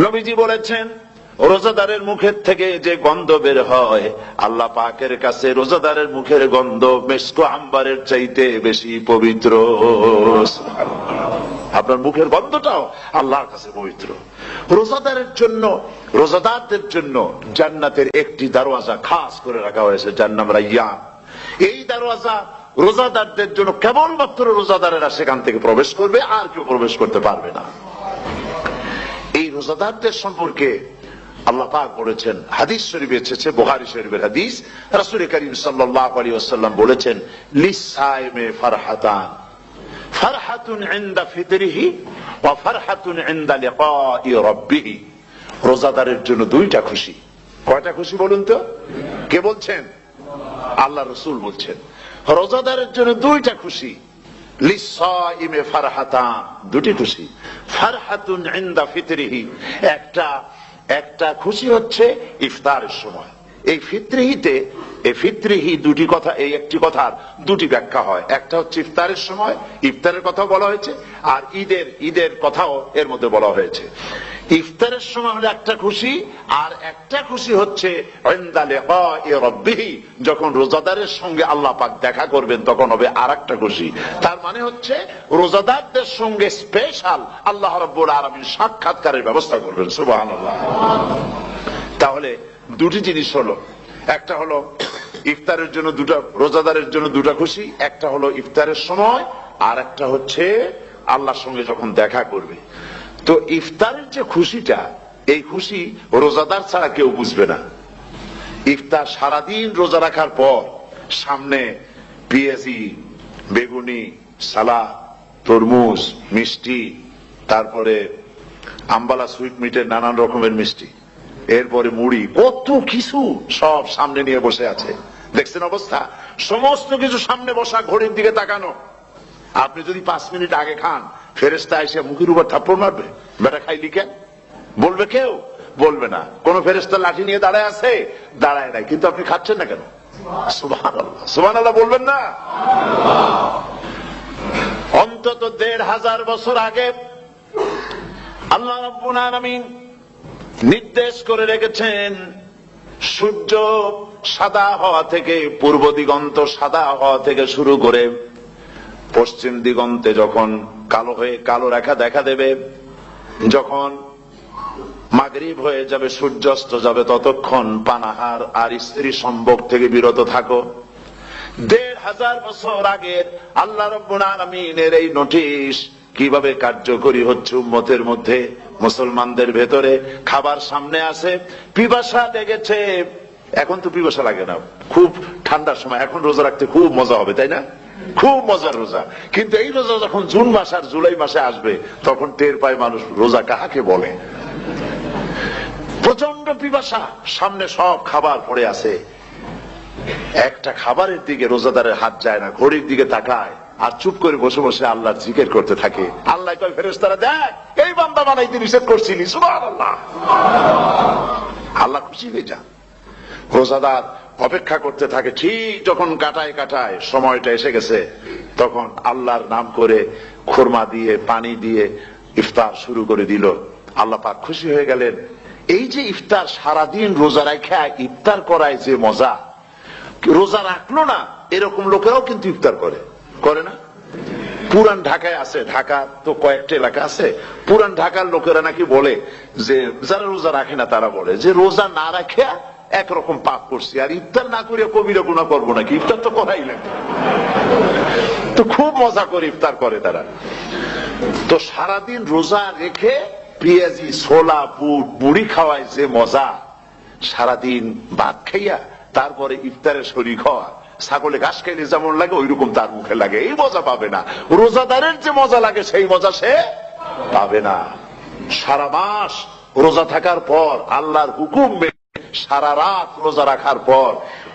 নবীজি বলেছেন, রোজাদারের মুখের থেকে যে গন্ধ বের হয়, আল্লাহ পাকের কাছে রোজাদারের মুখের গন্ধ মেসকো আম্বারের চাইতে বেশি পবিত্র। আপনার মুখের গন্ধটাও আল্লাহর কাছে পবিত্র। রোজাদারের জন্য, রোজাদারদের জন্য জান্নাতের একটি দরওয়াজা খাস করে রাখা হয়েছে, যার নাম রায়্যান। এই দরওয়াজা রোজাদারদের জন্য, কেবলমাত্র রোজাদারেরা সেখান থেকে প্রবেশ করবে, আর কেউ প্রবেশ করতে পারবে না। এই রোজাদারদের সম্পর্কে আল্লাহ পাক বলেছেন, হাদিস শরীফে এসেছে, বুখারী শরীফের হাদিস, রাসূল করিম সাল্লাল্লাহু আলাইহি ওয়াসাল্লাম বলেছেন, লিসাইমে ফারহাতান, ফারহাতুন ইনদা ফিতরিহি ওয়া ফারহাতুন ইনদা লিকাই রাব্বিহি। রোজাদারের জন্য দুইটা খুশি। কয়টা খুশি বলুন তো? কে বলছেন? আল্লাহ রাসূল বলছেন, রোজাদারের জন্য দুইটা খুশি। লিসাইমে ফারহাতান, দুটি খুশি। ফারহাতুন ইনদা ফিতরিহি, একটা খুশি হচ্ছে ইফতারের সময়। এই ফিতরিহিতে, এই ফিতরিহি দুটি কথা, এই একটি কথার দুটি ব্যাখ্যা হয়। একটা হচ্ছে ইফতারের সময়, ইফতারের কথা বলা হয়েছে, আর ঈদের কথাও এর মধ্যে বলা হয়েছে। ইফতারের সময় হলো একটা খুশি, আর একটা খুশি হচ্ছে ইনদা লিকাই রাব্বিহি, যখন রোজাদারের সঙ্গে আল্লাহ পাক দেখা করবেন তখন হবে আরেকটা খুশি। তার মানে হচ্ছে রোজাদারদের সঙ্গে স্পেশাল আল্লাহ রাব্বুল আলামিন সাক্ষাৎকারের ব্যবস্থা করবেন। সুবহানাল্লাহ। তাহলে দুটি জিনিস হলো, একটা হলো ইফতারের জন্য দুটা, রোজাদারের জন্য দুটা খুশি, একটা হলো ইফতারের সময়, আর একটা হচ্ছে আল্লাহর সঙ্গে যখন দেখা করবে। তো ইফতারের যে খুশিটা, এই খুশি রোজাদার ছাড়া কেউ বুঝবে না। ইফতার সারাদিন রোজা রাখার পর সামনে পেঁয়াজি, বেগুনি, সালাদ, তরমুজ, মিষ্টি, তারপরে আম্বালা সুইট মিটের নানান রকমের মিষ্টি, এরপরে মুড়ি, কত কিছু সব সামনে নিয়ে বসে আছে। দেখছেন অবস্থা? সমস্ত কিছু সামনে বসা, ঘড়ির দিকে তাকানো। আপনি যদি 5 মিনিট আগে খান, ফেরেশতা এসে মুখের উপর থাপ্পড় মারবে, বেটা খাইলি কেন? বলবে কেউ? বলবে না। কোন ফেরেশতা লাঠি নিয়ে দাঁড়ায় আছে? দাঁড়ায় নাই। কিন্তু আপনি খাচ্ছেন না কেন? সুবহানাল্লাহ, সুবহানাল্লাহ বলবেন না? অন্তত 1500 বছর আগে আল্লাহ রাব্বুল আলামিন নির্দেশ করে রেখেছেন, সূর্য সাদা হওয়া থেকে, পূর্ব দিগন্ত সাদা হওয়া থেকে শুরু করে পশ্চিম দিগন্তে যখন কালো হয়ে কালো রেখা দেখা দেবে, যখন মাগরিব হয়ে যাবে, সূর্যাস্ত যাবে, ততক্ষণ পানাহার আর স্ত্রী সম্ভোগ থেকে বিরত থাকো। 1500 বছর আগের আল্লাহ রাব্বুল আলামিনের এই নোটিশ কিভাবে কার্যকরী হচ্ছে উম্মতের মধ্যে, মুসলমানদের ভেতরে। খাবার সামনে আসে, পিপাসা লেগেছে। এখন তো পিপাসা লাগে না, খুব ঠান্ডার সময়, এখন রোজা রাখতে খুব মজা হবে, তাই না? খুব মজার রোজা। কিন্তু এই রোজা যখন জুন মাস আর জুলাই মাসে আসবে, তখন টের পায় মানুষ রোজা কাকে বলে। প্রচন্ড পিপাসা, সামনে সব খাবার পড়ে আছে, একটা খাবারের দিকে রোজাদারের হাত যায় না, ঘড়ির দিকে তাকায় আর চুপ করে বসে বসে আল্লাহর জিকির করতে থাকে। আল্লাহ কয়, ফেরেশতারা দেখ, এই বান্দা বানাইতে নিষেধ করছিলি। সুবহানাল্লাহ। আল্লাহ খুশি হয়ে যান। রোজাদার অপেক্ষা করতে থাকে, ঠিক যখন কাটায় সময়টা এসে গেছে, তখন আল্লাহর নাম করে খুরমা দিয়ে, পানি দিয়ে ইফতার শুরু করে দিল। আল্লাহ পাক খুশি হয়ে গেলেন। এই যে ইফতার, সারাদিন রোজা রাখা ইফতার করায় যে মজা, রোজা রাখলো না এরকম লোকেরাও কিন্তু ইফতার করে না? পুরান ঢাকায় আছে, ঢাকা তো কয়েকটা এলাকা আছে, পুরান ঢাকার লোকেরা নাকি বলে যে, যারা রোজা রাখে না তারা বলে যে, রোজা না রাখে একরকম পাপ করছি, আর ইফতার না করিয়া কবিরা গুনাহ করবো নাকি? ইফতার তো করাই লাগে। তো খুব মজা করে ইফতার করে তারা। তো সারাদিন রোজা রেখে পেঁয়াজি, ছোলা, বুট, মুড়ি খাওয়ায় যে মজা, সারাদিন ভাত খাইয়া তারপরে ইফতারে শরীক হওয়া, ছাগলে ঘাস খাইলে যেমন লাগে ওই রকম তার মুখে লাগে, এই মজা পাবে না। রোজাদারের যে মজা লাগে সেই মজা সে পাবে না। সারা মাস রোজা থাকার পর, আল্লাহর হুকুম মেনে সারা রাত রোজা রাখার পর,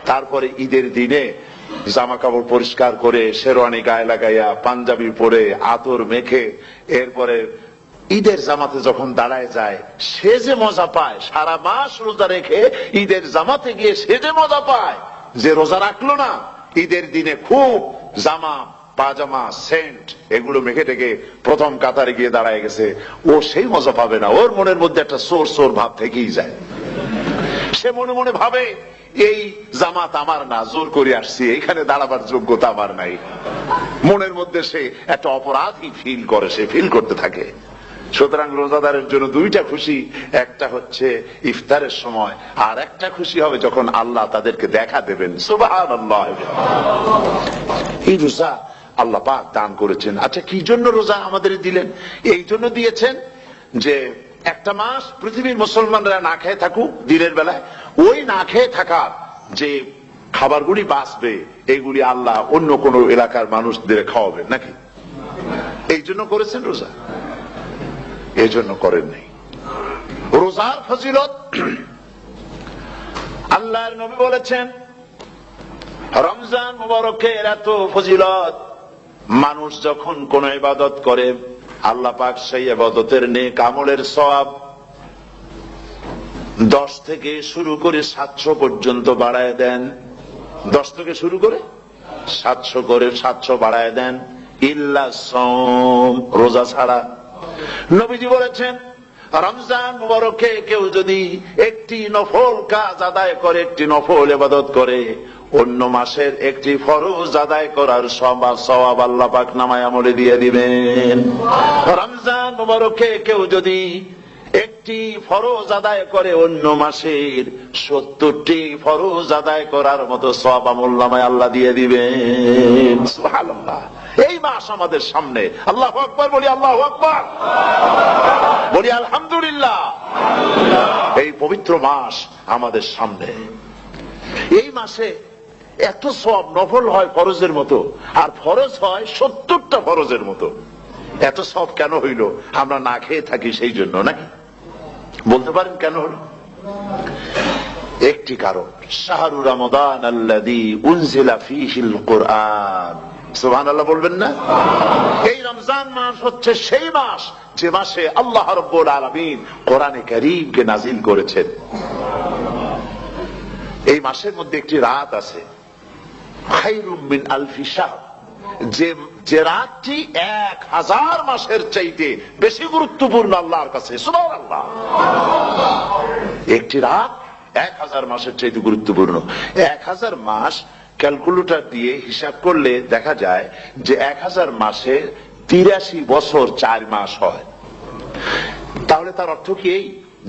তারপরে ঈদের দিনে জামা কাপড় পরিষ্কার করে, শেরওয়ানি গায়ে লাগাইয়া, পাঞ্জাবি পরে, আতর মেখে, এরপরে ঈদের জামাতে যখন দাঁড়ায় যায়, সে যে মজা পায়, সারা মাস রোজা রেখে ঈদের জামাতে গিয়ে সে যে মজা পায়, যে রোজা রাখলো না, ঈদের দিনে খুব জামা পাজামা, সেন্ট এগুলো মেখে টেকে প্রথম কাতারে গিয়ে দাঁড়ায় গেছে, ও সেই মজা পাবে না। ওর মনের মধ্যে একটা সোর সোর ভাব থেকেই যায়। সে মনে মনে ভাবে এই জামাত আমার না, জোর করে আসছি, এখানে দাঁড়াবার যোগ্যতা আমার নাই। মনের মধ্যে সে একটা অপরাধী ফিল করে, সে ফিল করতে থাকে। সুতরাং রোজাদারের জন্য দুইটা খুশি, একটা হচ্ছে ইফতারের সময়, আর একটা খুশি হবে যখন আল্লাহ তাদেরকে দেখা দেবেন। সুবহানাল্লাহ। এই রোজা আল্লাহ পাক দান করেছেন। আচ্ছা, কি জন্য রোজা আমাদের দিলেন? এই জন্য দিয়েছেন যে একটা মাস পৃথিবীর মুসলমানরা না খেয়ে থাকুক দিনের বেলায়, ওই না খেয়ে থাকার যে খাবারগুলি বাঁচবে এগুলি আল্লাহ অন্য কোন এলাকার মানুষদের খাওয়াবেন নাকি? এই জন্য করেছেন রোজা, এই জন্য করেন নাই। রোজার ফজিলত আল্লাহর নবী বলেছেন, রমজান মুবারকের এত ফজিলত, মানুষ যখন কোন ইবাদত করে আল্লাহ পাক সেই ইবাদতের নেক আমলের সওয়াব 10 থেকে শুরু করে 700 পর্যন্ত বাড়ায় দেন। 10 থেকে শুরু করে 700 বাড়ায় দেন, ইল্লা সাওম, রোজা ছাড়া। নবীজি বলেছেন, রমজান মুবারকে কেউ যদি একটি নফল কাজ আদায় করে, একটি নফল ইবাদত করে, অন্য মাসের একটি ফরজ আদায় করার সওয়াব আল্লাহ পাক নামায় আমলে দিয়ে দিবেন। রমজান মুবারকে কেউ যদি একটি ফরজ আদায় করে, অন্য মাসের 70টি ফরজ আদায় করার মতো সওয়াব আমলনামায় আল্লাহ দিয়ে দিবেন। সুবহানাল্লাহ। এই মাস আমাদের সামনে, আল্লাহু আকবার বলি, আল্লাহু আকবার বলি, আলহামদুলিল্লাহ। এই পবিত্র মাস আমাদের সামনে। এই মাসে এত সওয়াব, নফল হয় ফরজের মতো, আর ফরজ হয় 70টা ফরজের মতো। এত সওয়াব কেন হইল? আমরা না খেয়ে থাকি সেই জন্য নাকি? বলতে পারেন কেন হলো? একটি কারণ, শাহরু রমাদান আল্লাযী উনজিলা ফীহিল কুরআন। সুবহানাল্লাহ বলবেন না? এই রমজান মাস হচ্ছে সেই মাস যে মাসে আল্লাহ রাব্বুল আলামিন কোরআনে কারীমকে নাযিল করেছেন। এই মাসের মধ্যে একটি রাত আছে, খায়রুম মিন আলফি শাহর, যে রাতটি 1000 মাসের চাইতে বেশি গুরুত্বপূর্ণ আল্লাহর কাছে। সুবহানাল্লাহ। একটি রাত 1000 মাসের চাইতে গুরুত্বপূর্ণ। 1000 মাস ক্যালকুলেটর দিয়ে হিসাব করলে দেখা যায় যে 1000 মাসে 83 বছর 4 মাস হয়। তাহলে তার অর্থ কি এই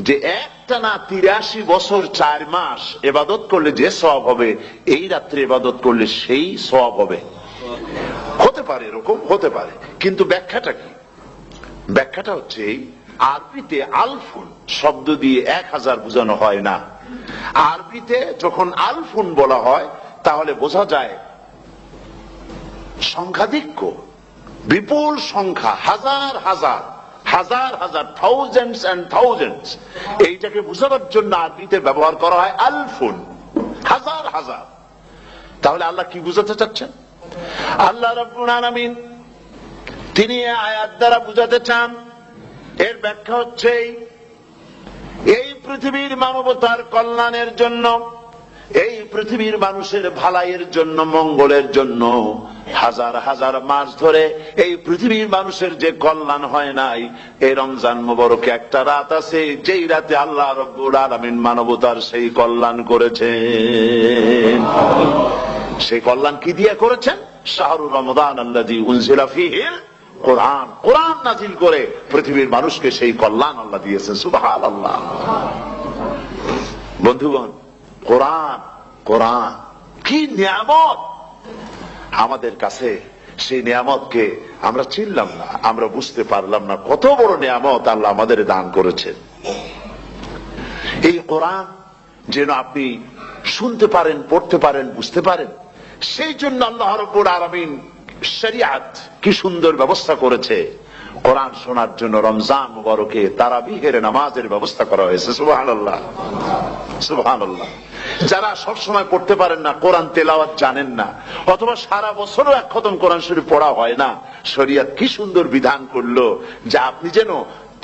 যে একটানা 83 বছর 4 মাস ইবাদত করলে যে সওয়াব হবে, এই রাত্রে ইবাদত করলে সেই সওয়াব হবে? হতে পারে, এরকম হতে পারে, কিন্তু ব্যাখ্যাটা কি? ব্যাখ্যাটা হচ্ছে, আরবিতে আলফুন শব্দ দিয়ে 1000 বোঝানো হয় না। আরবিতে যখন আলফুন বলা হয় তাহলে বোঝা যায় সংখ্যাধিক্য, বিপুল সংখ্যা, হাজার হাজার, হাজার হাজার, থাউজেন্ডস এন্ড থাউজেন্ডস। এইটাকে বোঝানোর জন্য আরবিতে ব্যবহার করা হয় আলফুন, হাজার হাজার। তাহলে আল্লাহ কি বুঝাতে চাচ্ছেন? আল্লাহ রাব্বুল আলামিন তিনি আয়াত দ্বারা বুঝাতে চান, এর ব্যাখ্যা হচ্ছে এই পৃথিবীর মানবতার কল্যাণের জন্য, এই পৃথিবীর মানুষের ভালাইয়ের জন্য, মঙ্গলের জন্য হাজার হাজার মাস ধরে এই পৃথিবীর মানুষের যে কল্যাণ হয় নাই, এই রমজান মুবারকে একটা রাত আছে যেই রাতে আল্লাহ রাব্বুল আলামিন মানবতার সেই কল্যাণ করেছেন। সেই কল্যাণ কি দিয়ে করেছেন? শাহরু রমাদান আল্লাযী উনজিলা ফীহিল কুরআন, কোরআন নাযিল করে পৃথিবীর মানুষকে সেই কল্যাণ আল্লাহ দিয়েছেন। সুবহানাল্লাহ। বন্ধুগণ, কোরআন, কোরআন কি নিয়ামত আমাদের কাছে! সেই নিয়ামতকে আমরা চিনলাম না, আমরা বুঝতে পারলাম না কত বড় নিয়ামত আল্লাহ আমাদের দান করেছেন। এই কোরআন যেন আপনি শুনতে পারেন, পড়তে পারেন, বুঝতে পারেন, সেই জন্য আল্লাহ রাব্বুল আলামিন শরিয়াত কি সুন্দর ব্যবস্থা করেছে। কোরআন শোনার জন্য রমজান মুবারকে তারাবিহের নামাজের ব্যবস্থা করা হয়েছে। সুবহানাল্লাহ, সুবহানাল্লাহ। যারা সব সময় পড়তে পারেন না, কোরআন তেলাওয়াত জানেন না, অথবা সারা বছরও এক খতম কোরআন শরীফ পড়া হয় না, শরিয়াত কি সুন্দর বিধান করলো যে আপনি যেন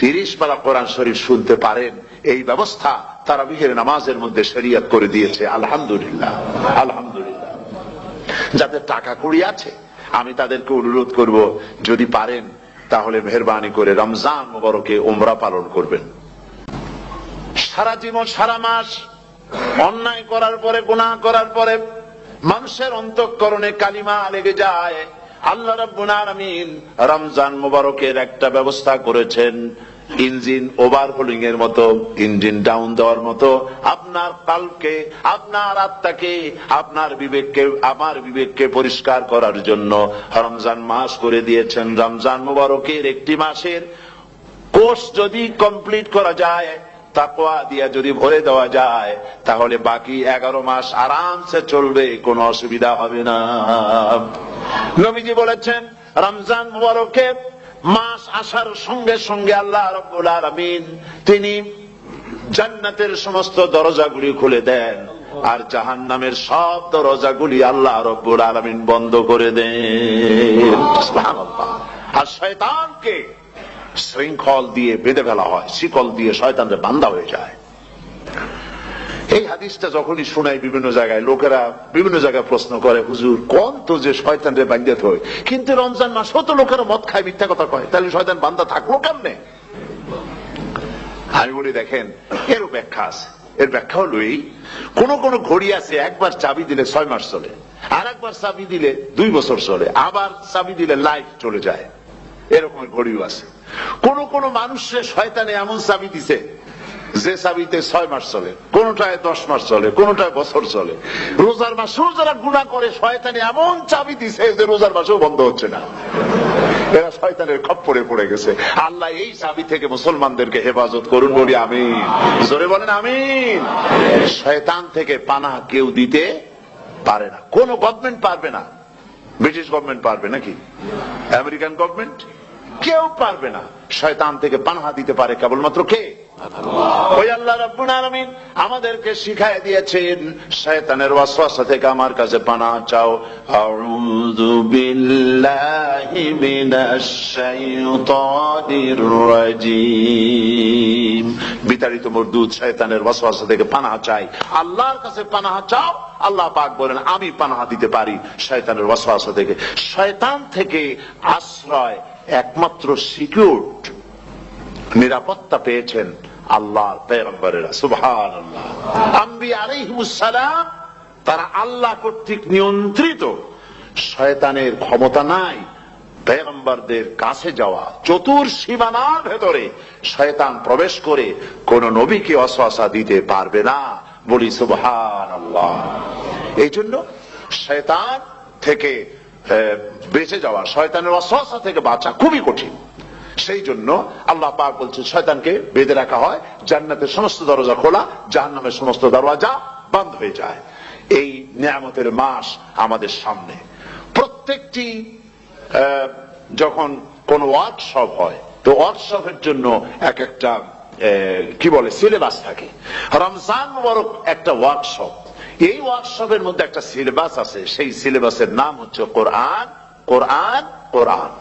30 পারা কোরআন শরীফ শুনতে পারেন। এই ব্যবস্থা তারাবিহের নামাজের মধ্যে শরিয়াত করে দিয়েছে। আলহামদুলিল্লাহ, আলহামদুলিল্লাহ। যাদের টাকা কড়ি আছে, আমি তাদেরকে অনুরোধ করব, যদি পারেন তাহলে মেহেরবানি করে রমজান মুবারকে উমরা পালন করবেন। সারা জীবন সারা মাস অন্যায় করার পরে, গুনাহ করার পরে মানুষের অন্তঃকরণে কালিমা লেগে যায়। আল্লাহ রাব্বুল আলামিন রমজান মুবারকের একটা ব্যবস্থা করেছেন, ইঞ্জিন ওভারহোলিং এর মতো, ইঞ্জিন ডাউন দেওয়ার মতো আপনার কালকে, আপনার আত্মাকে, আপনার বিবেককে, আমার বিবেককে পরিষ্কার করার জন্য রমজান মাস করে দিয়েছেন। রমজান মুবারকের একটি মাসের কোর্স যদি কমপ্লিট করা যায়, তাকওয়া দিয়া যদি ভরে দেওয়া যায়, তাহলে বাকি 11 মাস আরামসে চলবে, কোনো অসুবিধা হবে না। নবীজি বলেছেন রমজান মুবারকে মাস আসার সঙ্গে সঙ্গে আল্লাহ রাব্বুল আলামিন তিনি জান্নাতের সমস্ত দরজাগুলি খুলে দেন, আর জাহান্নামের সব দরজাগুলি আল্লাহ রাব্বুল আলামিন বন্ধ করে দেন। সুবহানাল্লাহ। আর শয়তানকে শৃঙ্খল দিয়ে বেঁধে ফেলা হয়, শিকল দিয়ে শয়তানরা বান্ধা হয়ে যায়। এই হাদিসটা যখনই শোনাই বিভিন্ন জায়গায়, লোকেরা বিভিন্ন জায়গায় প্রশ্ন করে, হুজুর কোন তো যে শয়তানরে বান্ধা হয়, কিন্তু রমজান মাস হতো লোকেরা মদ খায়, মিথ্যা কথা কয়, তাহলে শয়তান বান্ধা থাকলো কেমনে? আমি বলি দেখেন, এরও ব্যাখ্যা আছে। এর ব্যাখ্যা হলো এই, কোন কোন ঘড়ি আছে একবার চাবি দিলে 6 মাস চলে, আর একবার চাবি দিলে 2 বছর চলে, আবার চাবি দিলে লাইফ চলে যায়, এরকম ঘড়িও আছে। কোন কোন মানুষের শয়তানে এমন চাবি দিছে যে চাবিতে 6 মাস চলে, কোনটায় 10 মাস চলে, কোনটায় বছর চলে। রোজার মাসেও যারা গুনাহ করে শয়তানে এমন চাবি দিছে যে রোজার মাসেও বন্ধ হচ্ছে না, এরা শয়তানের খপ্পরে পড়ে গেছে। আল্লাহ এই চাবি থেকে মুসলমানদেরকে হেফাজত করুন, বলি আমিন। জোরে বলেন আমিন। শয়তান থেকে পানাহ কেউ দিতে পারে না, কোন গভর্নমেন্ট পারবে না। ব্রিটিশ গভর্নমেন্ট পারবে নাকি? American government? কেউ পারবে না। শয়তান থেকে পানাহ দিতে পারে কেবলমাত্র কে? ওই আল্লাহ রাব্বুল আলামিন আমাদেরকে শিখায় দিয়েছেন, শয়তানের ওয়াসওয়াসা থেকে আমার কাছে পানাহ চাও। আউযু বিল্লাহি মিনাশ শাইতানির রাজীম। বিতাড়িত মরদুদ শয়তানের ওয়াসওয়াসা থেকে পানাহ চাই, আল্লাহর কাছে পানাহ চাও। আল্লাহ পাক বলেন আমি পানাহ দিতে পারি শয়তানের ওয়াসওয়াসা থেকে। শয়তান থেকে আশ্রয় একমাত্র সিকিউরড, নিরাপত্তা পেয়েছেন আল্লাহর পয়গম্বরেরা। সুবহানাল্লাহ। আম্বিয়া আলাইহিমুস সালাম তারা আল্লাহ কর্তৃক নিয়ন্ত্রিত, শয়তানের ক্ষমতা নাই পয়গম্বরদের কাছে যাওয়া। চতুর সীমানার ভেতরে শয়তান প্রবেশ করে কোন নবীকে ওয়াসওয়াসা দিতে পারবে না, বলি সুবহানাল্লাহ। এই জন্য শয়তান থেকে বেঁচে যাওয়া, শয়তানের ওয়াসওয়াসা থেকে বাঁচা খুবই কঠিন। সেই জন্য আল্লাহ পাক বলছেন শয়তানকে বেঁধে রাখা হয়, জান্নাতের সমস্ত দরজা খোলা, জাহান্নামের সমস্ত দরজা বন্ধ হয়ে যায়। এই নিয়ামতের মাস আমাদের সামনে। প্রত্যেকটি যখন কোন ওয়ার্কশপ হয়, তো ওয়ার্কশপের জন্য এক একটা কি বলে সিলেবাস থাকে। রমজান মুবারক একটা ওয়ার্কশপ। এই ওয়ার্কশপের মধ্যে একটা সিলেবাস আছে, সেই সিলেবাসের নাম হচ্ছে কোরআন। কোরআন কোরআন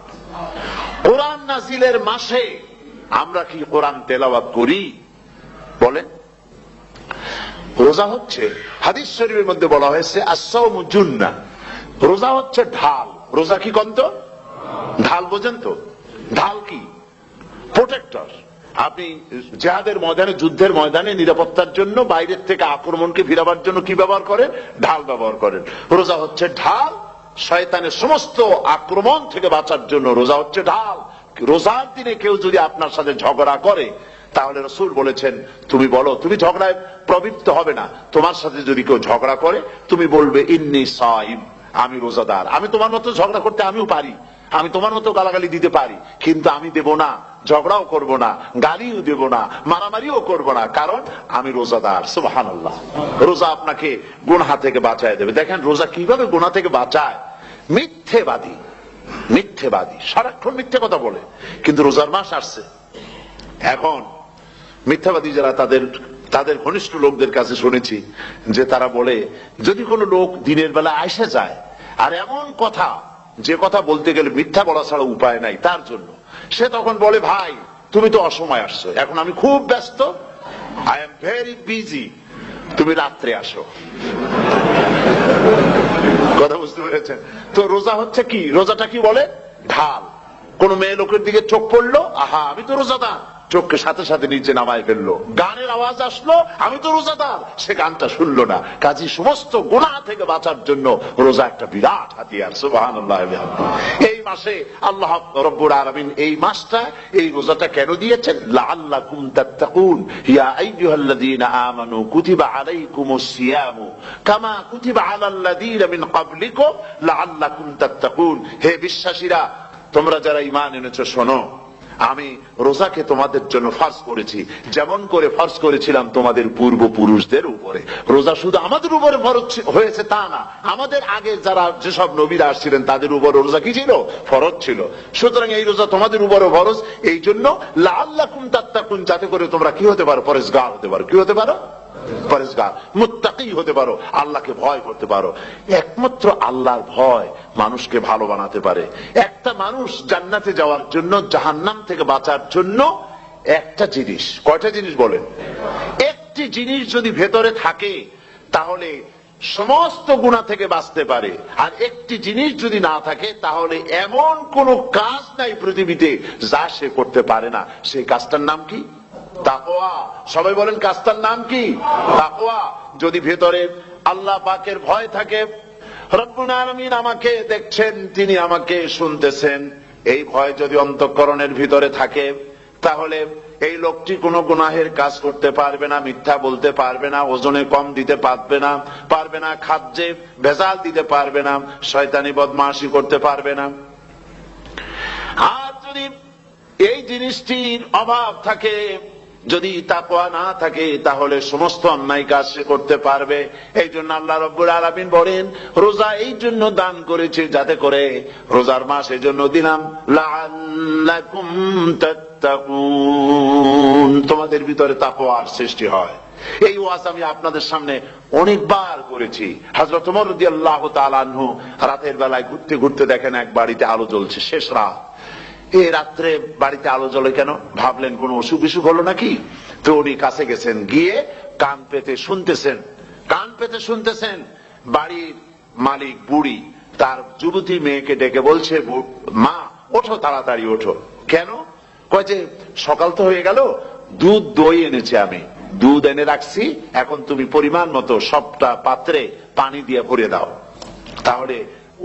কোরআন নাজিলের মাসে আমরা কি কোরআন তেলাওয়াত করি? বলেন। রোজা হচ্ছে, হাদিস শরীফের মধ্যে বলা হয়েছে আস-সাওমু জুন্নাহ, রোজা হচ্ছে ঢাল। রোজা কি কন্ত? ঢাল বোঝেন তো? ঢাল কি? প্রোটেক্টর। আপনি জিহাদের ময়দানে, যুদ্ধের ময়দানে নিরাপত্তার জন্য, বাইরের থেকে আক্রমণকে ফিরাবার জন্য কি ব্যবহার করেন? ঢাল ব্যবহার করেন। রোজা হচ্ছে ঢাল, শয়তানের সমস্ত আক্রমণ থেকে বাঁচার জন্য রোজা হচ্ছে ঢাল। রোজার দিনে কেউ যদি আপনার সাথে ঝগড়া করে, তাহলে রাসূল বলেছেন তুমি বলো, তুমি ঝগড়ায় প্রবৃত্ত হবে না। তোমার সাথে যদি কেউ ঝগড়া করে, তুমি বলবে ইন্নী সাইম, আমি রোজাদার। আমি তোমার মতো ঝগড়া করতে আমিও পারি, আমি তোমার মতো গালাগালি দিতে পারি, কিন্তু আমি দেব না, ঝগড়াও করব না, গালিও দেব না, মারামারিও করব না, কারণ আমি রোজাদার। সুবহানাল্লাহ। রোজা আপনাকে গুনাহ থেকে বাঁচায় দেবে। দেখেন রোজা কিভাবে গুনাহ থেকে বাঁচায়। মিথ্যেবাদী, মিথ্যেবাদী সারাক্ষণ মিথ্যে কথা বলে, কিন্তু রোজার মাস আসছে, এখন মিথ্যাবাদী যারা তাদের ঘনিষ্ঠ লোকদের কাছে শুনেছি যে তারা বলে, যদি কোনো লোক দিনের বেলা আইসা যায় আর এমন কথা, যে কথা বলতে গেলে মিথ্যা বলা ছাড়া উপায় নাই তার জন্য, সে তখন বলে ভাই তুমি তো অসময় আসছো, এখন আমি খুব ব্যস্ত, আই এম ভেরি বিজি, তুমি রাত্রে আসো। কথা বুঝতে পেরেছেন? তো রোজা হচ্ছে কি, রোজাটা কি বলে, ঢাল। কোন মেয়ে লোকের দিকে চোখ পড়লো, আহা আমি তো রোজাদার, চোখকে সাথে সাথে নিচে নামায় ফেললো। গানের আওয়াজ আসলো, আমি তো রোজাদার, সে গানটা শুনলো না। কাজী সমস্ত গুনাহ থেকে বাঁচার জন্য রোজা একটা বিরাট হাতিয়ার। সুবহানাল্লাহ। এই মাসে আল্লাহ রাব্বুল আলামিন এই মাসটা, এই রোজাটা কেন দিয়েছেন? লাআল্লাকুম তাত্তাকুন, ইয়া আইয়ুহাল্লাযীনা আমানু কুতিবা আলাইকুমুস সিয়ামু কামা কুতিবা আলাল্লাযীনা মিন ক্বাবলিকুম লাআল্লাকুম তাত্তাকুন। হে বিশ্বাসীরা, তোমরা যারা ঈমান এনেছো শোনো, আমি রোজাকে তোমাদের জন্য ফরজ করেছি, যেমন করে ফরজ করেছিলাম তোমাদের পূর্বপুরুষদের উপরে। রোজা শুধু আমাদের উপরে ফরজ হয়েছে তা না, আমাদের আগে যারা যেসব নবীরা আসছিলেন তাদের উপর রোজা কি ছিল, ফরজ ছিল। সুতরাং এই রোজা তোমাদের উপরে ফরজ, এই জন্য লাআল্লাকুম তাত্তাকুন, যাতে করে তোমরা কি হতে পারো, পরেজগার হতে পারো। কি হতে পারো? পরেজগার, মুত্তাকি হতে পারো, আল্লাহকে ভয় করতে পারো। একমাত্র আল্লাহর ভয় মানুষকে ভালো বানাতে পারে। একটা মানুষ জান্নাতে যাওয়ার জন্য, জাহান্নাম থেকে বাঁচার জন্য একটা জিনিস, কয়টা জিনিস বলেন? একটি জিনিস যদি ভেতরে থাকে তাহলে সমস্ত গুনাহ থেকে বাঁচতে পারে। আর একটি জিনিস যদি না থাকে তাহলে এমন কোন কাজ নাই পৃথিবীতে যা সে করতে পারে না। সেই কাজটার নাম কি? তাকওয়া। সবাই বলেন কাজটার নাম কি? তাকওয়া। যদি ভেতরে আল্লাহ পাকের ভয় থাকে, রব্বুল আলামিন আমাকে দেখছেন, তিনি আমাকে শুনতেছেন, এই ভয় যদি অন্তঃকরণের ভিতরে থাকে তাহলে এই লোকটি কোনো গুনাহের কাজ করতে পারবে না, মিথ্যা বলতে পারবে না, ওজনে কম দিতে পারবে না, খাদ্যে ভেজাল দিতে পারবে না, শয়তানি বদমাশি করতে পারবে না। আর যদি এই জিনিসটির অভাব থাকে, যদি তাকওয়া না থাকে, তাহলে সমস্ত অন্যায় কাজ সে করতে পারবে। এই জন্য আল্লাহ রাব্বুল আলামিন বলেন, রোজা এই জন্য দান করেছে যাতে করে, রোজার মাস এই জন্য দিলাম, লাআল্লাকুম তাত্তাকুন, তোমাদের ভিতরে তাকওয়ার সৃষ্টি হয়। এই ওয়াজ আমি আপনাদের সামনে অনেকবার করেছি। হযরত ওমর রাদিয়াল্লাহু তাআলা আনহু রাতের বেলায় ঘুরতে ঘুরতে দেখেন এক বাড়িতে আলো জ্বলছে, শেষ রাত। এই রাত্রে বাড়িতে আলো জ্বলে কেন? ভাবলেন কোন অসুখ বিসুখ হলো নাকি। তো উনি কাছে গেছেন, গিয়ে কান পেতে শুনতেছেন। বাড়ির মালিক বুড়ি তার যুবতী মেয়েকে ডেকে বলছে, মা ওঠো, তাড়াতাড়ি ওঠো। কেন? কয় যে সকাল তো হয়ে গেল, দুধ দই এনেছি, আমি দুধ এনে রাখছি, এখন তুমি পরিমাণ মতো সবটা পাত্রে পানি দিয়ে ভরে দাও, তাহলে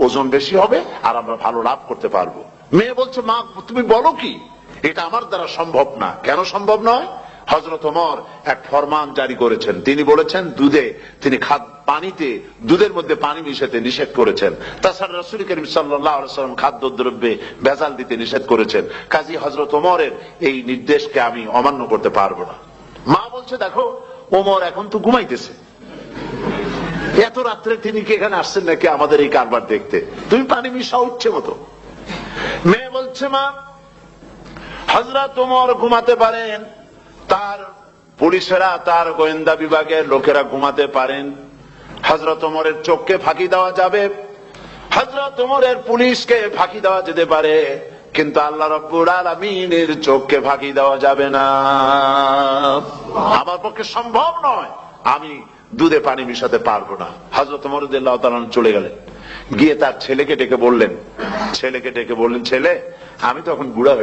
ওজন বেশি হবে আর আমরা ভালো লাভ করতে পারবো। মেয়ে বলছে, মা তুমি বলো কি, এটা আমার দ্বারা সম্ভব না। কেন সম্ভব নয়? হযরত ওমর এক ফরমান জারি করেছেন, তিনি বলেছেন পানিতে, দুধের মধ্যে পানি মিশাতে নিষেধ করেছেন। তাছাড়া রাসূল করিম সাল্লাল্লাহু আলাইহি ওয়াসাল্লাম খাদ্যদ্রব্যে ভেজাল দিতে নিষেধ করেছেন। কাজী হযরত ওমরের এই নির্দেশকে আমি অমান্য করতে পারবো না। মা বলছে, দেখো ওমর এখন তো ঘুমাইতেছে, এত রাত্রে তিনি কি এখানে আসছেন নাকি আমাদের এই কারবার দেখতে, তুমি পানি মিশাও ইচ্ছে মতো। মেয়ে বলছে, মা হযরত ওমর ঘুমাতে পারেন, তার পুলিশেরা, তার গোয়েন্দা বিভাগের লোকেরা ঘুমাতে পারেন, হযরত ওমরের চোখকে ফাঁকি দেওয়া যাবে, হযরত ওমরের পুলিশকে ফাঁকি দেওয়া যেতে পারে, কিন্তু আল্লাহ রাব্বুল আলামিনের চোখকে ফাঁকি দেওয়া যাবে না। আমার পক্ষে সম্ভব নয়, আমি দুধে পানি মিশাতে পারবো না। হযরত ওমর রাদিয়াল্লাহু তাআলা চলে গেলেন, গিয়ে তার ছেলেকে ডেকে বললেন, ছেলে আমি তো এখন বুড়া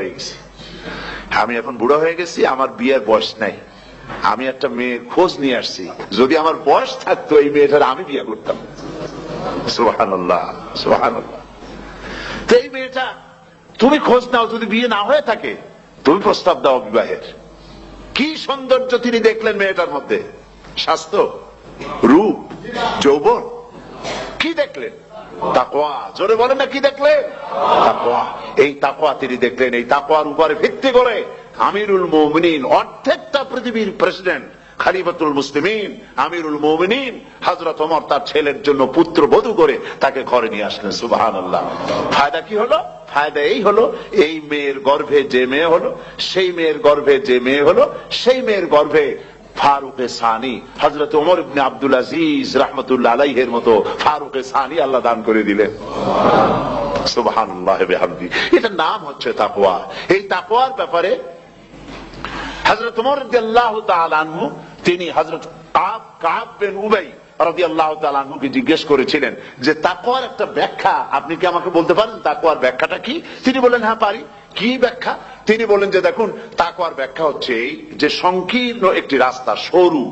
হয়ে গেছি, আমার বিয়ের বয়স নাই, আমি একটা মেয়ের খোঁজ নিয়ে আসছি, যদি আমার বয়স থাকতো এই মেয়েটার আমি বিয়ে করতাম। সুবহানাল্লাহ, সুবহানাল্লাহ। তো এই মেয়েটা তুমি খোঁজ নাও, যদি বিয়ে না হয়ে থাকে তুমি প্রস্তাব দাও বিবাহের। কি সৌন্দর্য তিনি দেখলেন মেয়েটার মধ্যে, স্বাস্থ্য, রূপ, যৌবন, কি দেখলেন? তাকওয়া। জোরে বলেন না, কি দেখলেন? তাকওয়া। এই তাকওয়া তিনি দেখলেন। এই তাকওয়ার উপরে ভিত্তি করে আমিরুল মুমিনিন, অর্ধেকটা পৃথিবীর প্রেসিডেন্ট, খলিফাতুল মুসলিমিন, আমিরুল মুমিনিন হযরত ওমর তার ছেলের জন্য পুত্র বধূ করে তাকে ঘরে নিয়ে আসলেন। সুবহানাল্লাহ। ফায়দা কি হলো? ফায়দা এই হলো, এই মেয়ের গর্ভে যে মেয়ে হলো, সেই মেয়ের গর্ভে ফারুকে সানি, হযরত ওমর ইবনে আব্দুল আজিজ রাহমাতুল্লাহ আলাইহির মতো ফারুকে সানি আল্লাহ দান করে দিলেন। সুবহানাল্লাহ বিহামদি। এটা নাম হচ্ছে তাকওয়া। এই তাকওয়ার ব্যাপারে হযরত ওমর রাদিয়াল্লাহু তাআলা আনহু, তিনি হযরত কাব বিন উবাই রাদিয়াল্লাহু তাআলা আনহুকে জিজ্ঞেস করেছিলেন যে তাকওয়ার একটা ব্যাখ্যা আপনি কি আমাকে বলতে পারেন, তাকওয়ার ব্যাখ্যাটা কি? তিনি বললেন হ্যাঁ পারি। কি ব্যাখ্যা? তিনি বলেন যে দেখুন, তাকওয়ার ব্যাখ্যা হচ্ছে এই যে সংকীর্ণ একটি রাস্তা, সরু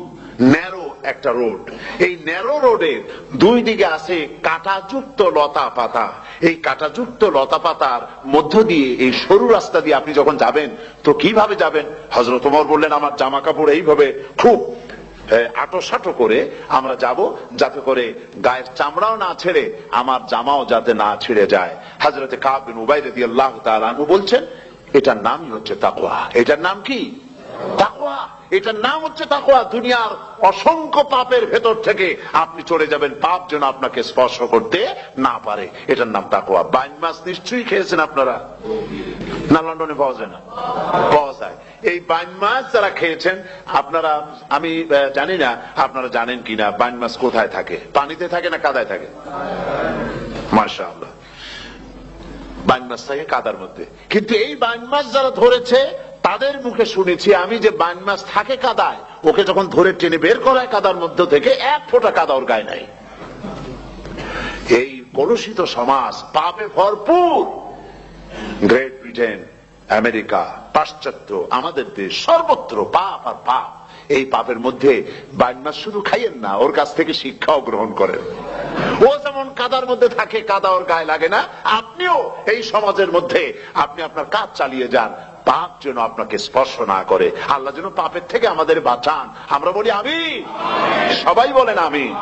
ন্যারো একটা রোড, এই ন্যারো রোডের দুই দিকে আছে কাঁটাযুক্ত লতা পাতা। এই কাঁটাযুক্ত লতা পাতার মধ্য দিয়ে এই সরু রাস্তা দিয়ে আপনি যখন যাবেন তো কিভাবে যাবেন? হযরত ওমর বললেন আমার জামা কাপড় এইভাবে খুব আটোসাটো করে আমরা যাব, যাতে করে গায়ের চামড়াও না ছেড়ে আমার জামাও যাতে না ছিঁড়ে যায়। হযরতে কাব বিন উবাই রাদিয়াল্লাহু তাআলা আনহু বলছেন এটার নামই হচ্ছে তাকওয়া। এটার নাম কি? তাকওয়া। এটার নাম হচ্ছে তাকওয়া। দুনিয়ার অসংখ্য পাপের ভেতর থেকে আপনি চলে যাবেন, পাপ যেন আপনাকে স্পর্শ করতে না পারে। এটার নাম তাকওয়া। বাইন মাছ নিশ্চয়ই খেয়েছেন আপনারা, না লন্ডনে পাওয়া যায় না? পাওয়া যায়। এই বাইন মাছ যারা খেয়েছেন আপনারা, আমি জানি না আপনারা জানেন কিনা, বাইন মাছ কোথায় থাকে? পানিতে থাকে না কাদায় থাকে? মাশাআল্লাহ, বাইন মাছ থাকে কাদার মধ্যে। কিন্তু এই বাইন মাছ যারা ধরেছে তাদের মুখে শুনেছি আমি যে বাইন মাছ থাকে কাদায়, ওকে যখন ধরে টেনে বের করায় কাদার মধ্য থেকে এক ফোঁটা কাদা ওর গায়ে নাই। এই কলুষিত সমাজ, পাপে ভরপুর। গ্রেট ব্রিটেন, আমেরিকা, পাশ্চাত্য, আমাদের দেশ, সর্বত্র পাপ আর পাপ। এই পাপের মধ্যে বাইন মাছ শুধু খাইয়েন না, ওর কাছ থেকে শিক্ষাও গ্রহণ করেন। ও যেমন কাদার মধ্যে থাকে, কাদা ওর গায়ে লাগে না, আপনিও এই সমাজের মধ্যে আপনি আপনার কাজ চালিয়ে যান, পাপ যেন আপনাকে স্পর্শ না করে। আল্লাহ যেন পাপের থেকে আমাদের বাঁচান। আমরা বলি আমিন, সবাই বলেন আমিন।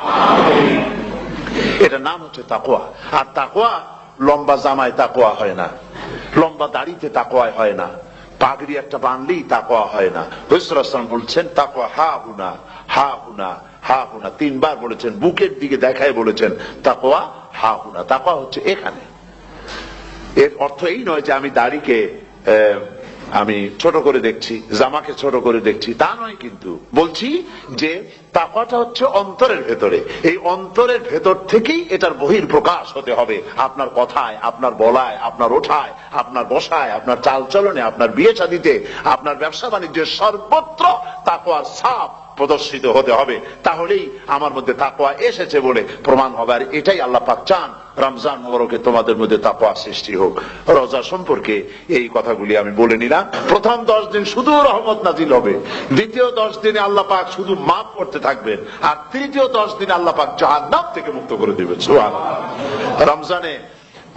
এটার নাম হচ্ছে তাকওয়া। আর তাকওয়া লম্বা জামায় তাকওয়া হয় না, লম্বা দাড়িতে তাকওয়া হয় না, পাগড়ি একটা বানলেই তাকওয়া হয় না। রাসূলুল্লাহ সাল্লাল্লাহু আলাইহি ওয়াসাল্লাম বলছেন তাকওয়া হা হুনা, হা হুনা, হা হুনা, তিনবার বলেছেন, বুকের দিকে দেখায় বলেছেন তাকওয়া হা হুনা। তাকওয়া হচ্ছে এখানে। এর অর্থ এই নয় যে আমি দাড়িকে আমি ছোট করে দেখছি, জামাকে ছোট করে দেখছি, তা নয়। কিন্তু বলছি যে তাকওয়াটা হচ্ছে অন্তরের ভেতরে। এই অন্তরের ভেতর থেকেই এটার বহির প্রকাশ হতে হবে। আপনার কথায়, আপনার বলায়, আপনার ওঠায়, আপনার বসায়, আপনার চালচলনে, আপনার বিয়ে শাদীতে, আপনার ব্যবসা বাণিজ্যের সর্বত্র তাকওয়ার ছাপ প্রদর্শিত হতে হবে। তাহলেই আমার মধ্যে তাকওয়া এসেছে বলে প্রমাণ হবে। আর এটাই আল্লাহ পাক চান, রমজান মুবারকে তোমাদের মধ্যে তাকওয়া সৃষ্টি হোক। রোজা সম্পর্কে এই কথাগুলি আমি বলে নিলাম। প্রথম 10 দিন শুধু রহমত নাজিল হবে, দ্বিতীয় 10 দিনে আল্লাহ পাক শুধু মাফ করতে থাকবেন, আর তৃতীয় 10 দিন আল্লাহ পাক জাহান্নাম থেকে মুক্ত করে দিবেন। সুবহানাল্লাহ। রমজানে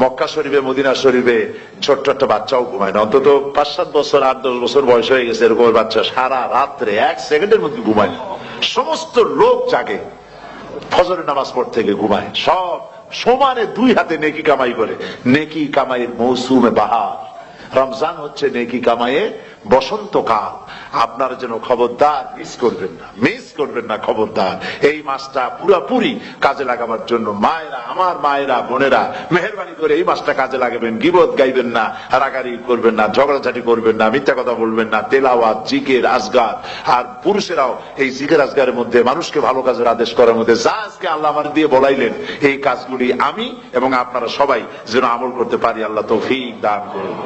মক্কা শরীফে, মদিনা শরীফে ছোট্ট একটা বাচ্চাও ঘুমায় না। অন্তত 5-7 বছর, 8-10 বছর বয়স হয়ে গেছে এরকম বাচ্চা সারা রাত্রে 1 সেকেন্ডের মধ্যে ঘুমায় না। সমস্ত লোক জাগে, ফজরের নামাজ পড়তে থেকে ঘুমায়, সব সমানে 2 হাতে নেকি কামাই করে। নেকি কামাইয়ের মৌসুমে বাহার। রমজান হচ্ছে নেকি কামাইয়ের বসন্তকাল। আপনারা যেন খবরদার মিস করবেন না, মিস করবেন না, খবরদার। এই মাসটা পুরোপুরি কাজে লাগাবার জন্য মায়েরা, আমার মায়েরা, বোনেরা, মেহেরবানি করে এই মাসটা কাজে লাগাবেন। গীবত গাইবেন না, রাগারাগি করবেন না, ঝগড়াঝাটি করবেন না, মিথ্যা কথা বলবেন না, তেলাওয়াত, জিকির, আজগার। আর পুরুষেরাও এই জিকির আজগারের মধ্যে, মানুষকে ভালো কাজের আদেশ করার মধ্যে যা আজকে আল্লাহ আমার দিয়ে বলাইলেন, এই কাজগুলি আমি এবং আপনারা সবাই যেন আমল করতে পারি। আল্লাহ তৌফিক দান করুন।